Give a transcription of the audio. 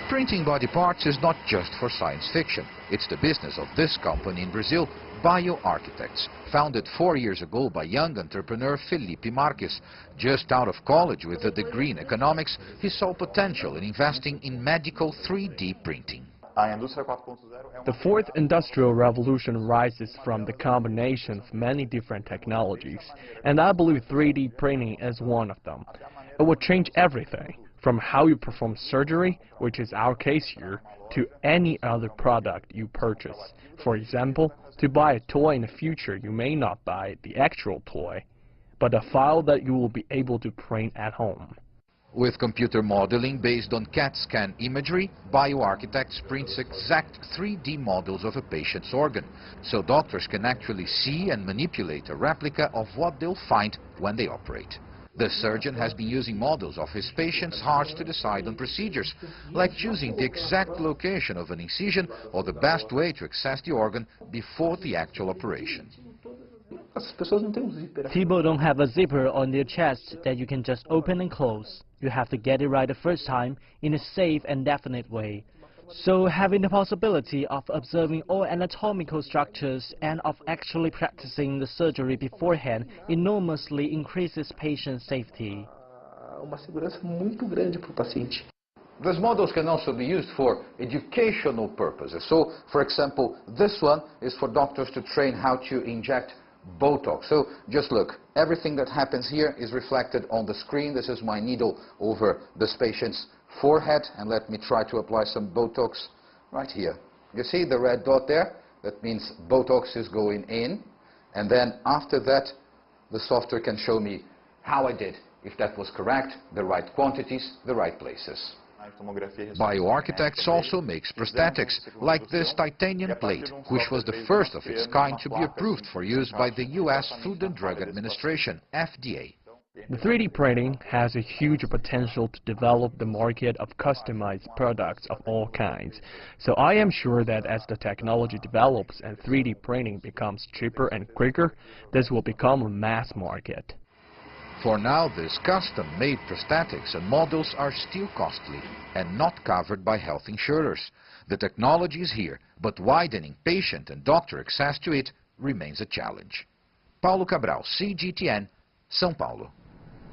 Printing body parts is not just for science fiction. It's the business of this company in Brazil, BIOARCHITECTS, founded 4 years ago by young entrepreneur Felipe Marques. Just out of college with a degree in economics, he saw potential in investing in medical 3D printing. The fourth industrial revolution rises from the combination of many different technologies, and I believe 3D printing is one of them. It will change everything, from how you perform surgery, which is our case here, to any other product you purchase. For example, to buy a toy in the future, you may not buy the actual toy, but a file that you will be able to print at home. With computer modeling based on CAT scan imagery, BIOARCHITECTS prints exact 3D models of a patient's organ, so doctors can actually see and manipulate a replica of what they'll find when they operate. The surgeon has been using models of his patients' hearts to decide on procedures, like choosing the exact location of an incision or the best way to access the organ before the actual operation. People don't have a zipper on their chest that you can just open and close. You have to get it right the first time in a safe and definite way. So having the possibility of observing all anatomical structures and of actually practicing the surgery beforehand enormously increases patient safety. These models can also be used for educational purposes. So, for example, this one is for doctors to train how to inject Botox. So just look, everything that happens here is reflected on the screen. This is my needle over this patient's forehead, and let me try to apply some Botox right here. You see the red dot there? That means Botox is going in, and then after that the software can show me how I did, if that was correct, the right quantities, the right places. BIOARCHITECTS also makes prosthetics, like this titanium plate, which was the first of its kind to be approved for use by the U.S. Food and Drug Administration, FDA. The 3D printing has a huge potential to develop the market of customized products of all kinds. So I am sure that as the technology develops and 3D printing becomes cheaper and quicker, this will become a mass market. For now, these custom-made prosthetics and models are still costly and not covered by health insurers. The technology is here, but widening patient and doctor access to it remains a challenge. Paulo Cabral, CGTN, São Paulo.